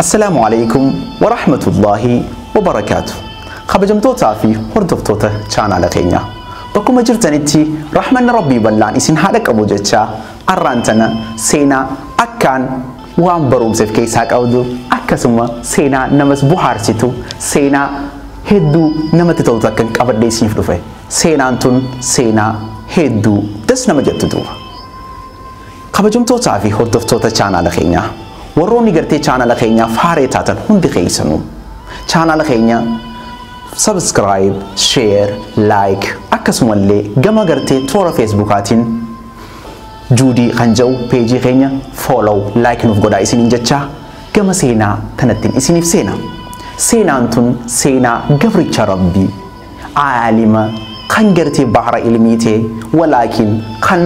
السلام عليكم ورحمة الله وبركاته. خبجمتوتا في هردفتوتا channel keenya. Bakkuma jirtanitti rahman rabbii bal'aan isin haadha qabu jecha arraantana seenaa akkaan waan barumsaaf keessaa qabdu akkasuma seenaa namas buhaarsitu seenaa hedduu namatti toltu akkan qabadhee isiniif dhufe. Seenaan tun seenaa hedduu das nama jettu. Kabajamtootaa fi hordoftoota channel keenya warroonni gartee channel keenya faaree taatan hundi keessanuu channel keenya subscribe, share, like akkasumallee gama gartee toora Facebookaatiin Juudii kan jedhu page keenya follow like nuuf godhaa isiniin jecha gama seenaa tanattiin isiniif seena. Seenaan tun seenaa gabricha rabbii aalima kan gartee bahara ilmiitee walaakin kan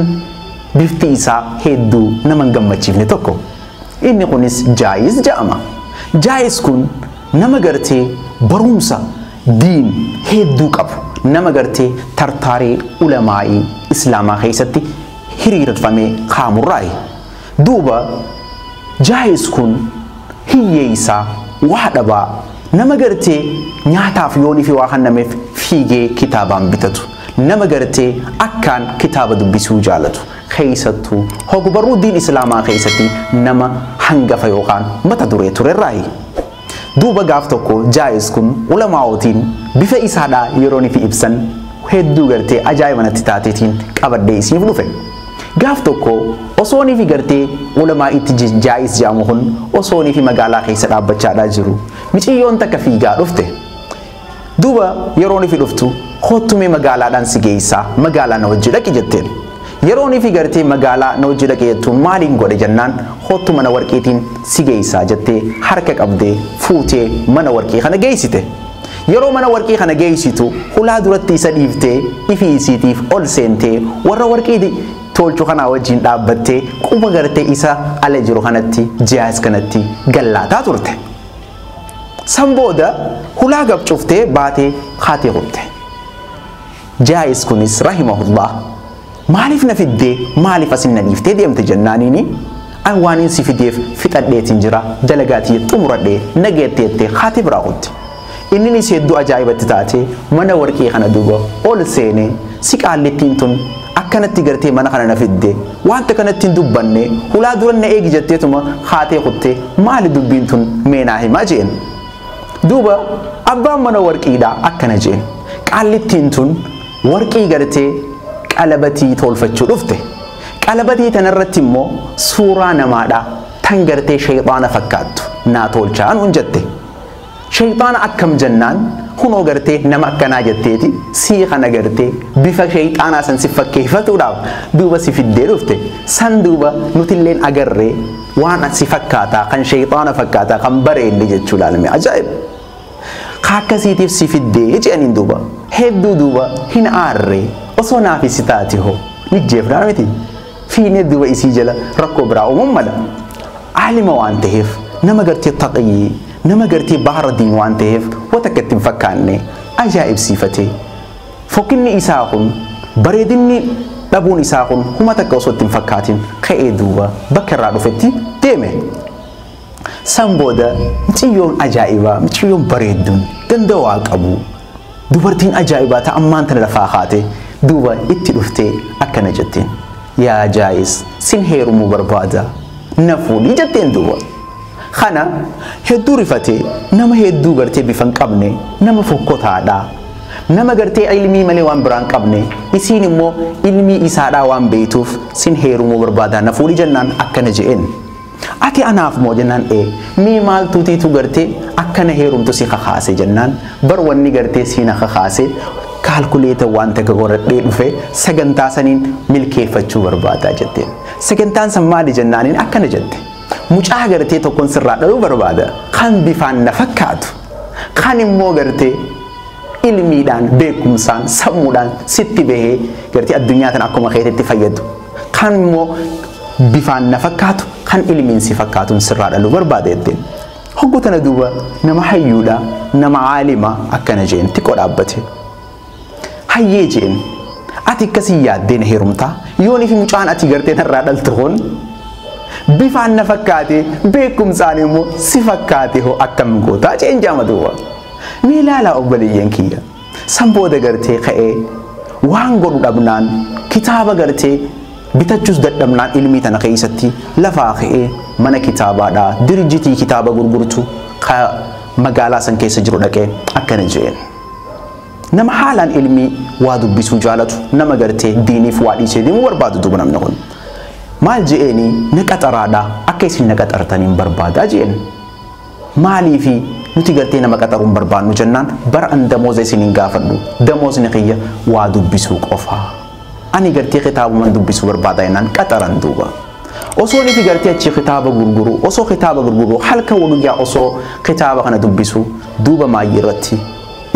bifti isaa hedduu nama gammachiifne tokko. Inni kunis Jaayiz jedhama. Jaayiz kun nama gartee barumsa diin hedduu qabu. Nama gartee tartaaree ulamaa'ii islaamaa keessatti hiriirfamee kaamurraayi. Duuba Jaayiz kun hiyyeessaa waa dhabaa nama gartee nyaataaf yoonii fi waa kennameef fiigee kitaabaan bitatu. Nama gartee akkaan kitaaba dubbisuu jaalatu. Keessattuu hogbarruu diin islaamaa keessatti nama hangafa yookaan mata duree turerraayi. Duuba gaaf tokko Jaayiz kun ulamaa'otiin bifa isaadhaa yeroon ifi ibsan hedduu gartee ajaa'iba natti taateetiin qabadhee isiniif dhufe. Gaaf tokko osoon ifi gartee ulamaa'itti Jaayiz jedhamu kun osoon ifi magaalaa keessa dhaabbachaadhaa jiru miciyyoon takka fiigaa dhufte. Duuba yeroon ifi dhuftu kottumee magaalaadhaan si geessaa magaalaa na wajji dhaqi jetteen. Yeroon ifi gartee magaalaa na wajji dhaqi jettuun maaliin godhe jennaan kottu mana warqiitiin si geessaa jettee harka qabdee fuutee mana warqii kana geessite. Yeroo mana warqii kana geessitu hulaa duratti isa dhiiftee ifi isiitiif ol seentee warra warqii tolchu kana wajjin dhaabbattee quba gartee isa ala jiru kanatti Jaayiz kanatti gallaataa turte. San booda hulaa gabcuuftee baatee haatee qubte. Jaayiz kunis rahimahullah maaliif na fiddee maaliif asin na dhiiftee deemte jennaaniini an waanin si fideef fixadheetiin jira dalagaatii xumuradhee nageetteettee haatee biraa qubte. Inninis hedduu ajaa'ibatti taate mana warqii kana duuba ol seenee si qaallittiin tun akkanatti gartee mana kana na fiddee wanta kanatti hin dubbanne hulaa dura na eegi jetteetuma haatee qubte maali dubbiin tun meenaa himaa jeen. Duuba abbaan mana warqiidhaa akkana jeen qaallittiin tun warqii gartee qalabatii tolfachuu dhufte. Qalabatii tanarratti immoo suuraa namaadha tan gartee shayxaana fakkaattu naa tolchaan hunjatte. Shayxaana akkam jennaan kunoo gartee nama akkanaa jetteeti sii kana gartee bifa shayxaanaa san si fakkeeffatuudhaaf duuba si fiddee dhufte. San duuba nutilleen agarree waan si fakkaataa kan shayxaana fakkaataa kan bareedde jechuu laalame ajaa'ib. Akkasiitiif si fiddee jedhaniin duuba hedduu duuba hin aarree osoo naafis taati hoo nijjeefnaa miti fiinee duuba isii jala rakkoo biraa uumuun mala. Aalima waan ta'eef nama gartee taqiyyi nama gartee bahara diin waan ta'eef wanta akka ittiin fakkaanne ajaa'ibsiifatee fokkinni isaa kun bareedinni dhabuun isaa kun huma takka osoo ittiin fakkaatiin ka'ee duuba bakka irraa dhufetti deeme. San booda miciyyoon ajaa'ibaa miciyyoon bareedduun danda'aa qabu dubartiin ajaa'ibaa ta'ammaan tana lafaa kaate duuba itti dhuftee akkana jetteen yaa Jaayiz sin heerumuu barbaada na fuudhii jetteen duuba. Kana hedduu rifatee nama hedduu gartee bifa hin qabne nama fokkotaadhaa nama gartee ilmii malee waan biraa hin qabne isiin immoo ilmii isaadhaa waan beektuuf sin heerumuu barbaada na fuudhii jennaan akkana je'een. Ati anaaf moo jennaan mii maaltuutiitu gartee akkana heerumtu si kakaase jennaan bar wanni gartee si na kakaase kaalkuleeta waan takka godhadhee dhufe sagantaa saniin milkeeffachuu barbaadaa jetteen. Sagantaan san maali jennaaniin akkana jette. Mucaa gartee tokkoon sirraa dhaluu barbaada kan bifaan na fakkaatu kan immoo gartee ilmiidhaan beekumsaan sammuudhaan sitti bahee gartee addunyaa tan akkuma keetetti fayyadu kan immoo bifaan na fakkaatu kan ilmiin si fakkaatuun sirraa dhaluu barbaada jetteen. Hogguu tana duuba nama hayyuudha nama aalima akkana jeen xiqqoo dhaabbate. Hayyee jeen ati akkasii yaaddee na heerumtaa yoonii fi mucaan ati gartee narraa dhaltu kun bifaan na fakkaate beekum isaanii immoo si fakkaate hoo akkam goota jeen jaamaduwa mee ilaala obboleeyyan kiyya sanbooda gartee ka'ee waan godhu dhabnaan kitaaba gartee bitachus dadhabnaan ilmii tana keessatti lafaa ka'ee mana kitaabaadhaa dirjitii kitaaba gurgurtu magaalaa san keessa jiru dhaqee akkana jeen nama haalaan ilmii waa dubbisuu jaalatu nama gartee diiniif waa dhiisee deemu barbaadu duuba namni kun maal jeeni naqaxaraadha akka isin naqaxartaniin barbaadaa jeen maaliifi nuti gartee nama qaxaruun barbaannu jennaan bara an damooza isiniin gaafadhu damoozni kiyya waa dubbisuu qofa ani gartee kitaabuman dubbisuu barbaada jennaan qaxaran duuba osoo niti gartee achi kitaaba gurguru osoo kitaaba gurguru halka waggaa osoo kitaaba kana dubbisu duuba maayii irratti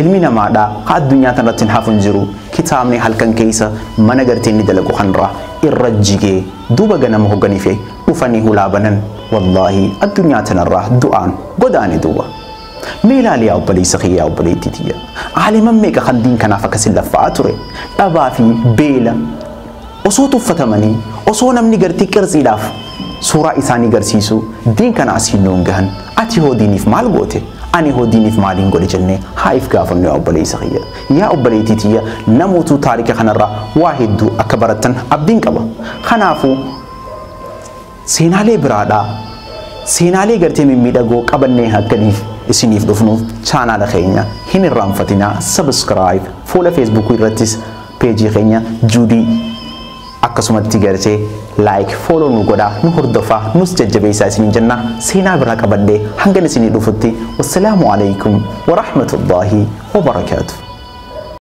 ilmi namaadha addunyaa tanatti hafun jiru kitaabni halkan keessa mana gartee inni dalagu kanra irra jigee duuba ganama hoganife dhufanii hulaabanan wallahi addunyaa tanarraa du'aan godaane duuba meelaaliyaa obboleessa kiyyaa obboleettii tiyya aaliman meeqa kan diin kanaaf akkasin laffaa ture dhabaa fi beela osoo tuffatamanii osoo namni gartee qirtsiidhaaf suuraa isaanii garsiisu diin kana asiin noon gahan ati hoo diiniif maal goote ani hoo diiniif maaliin godhe jennee haif gaafannu yaa obboleessa kiyya yaa obboleettii tiyya namootu taarika kanarraa waa hedduu akka baratan abdiin qaba kanaafuu seenaalee biraadhaa seenaalee gartee mimmiidhagoo qabannee akkaniif isiniif dhufnuuf chaanaala keenya hin irraanfatinaa subscribe fuula feesbuukii irrattis peejii keenya juudii akkasumatti gartee like follow nu godhaa nu hordofaa nus jajjabeessaa isiniin jenna seenaa biraa qabadhee hanga isinii dhufutti wassalaamu alaykum wa rahmatullahi wa barakaatuh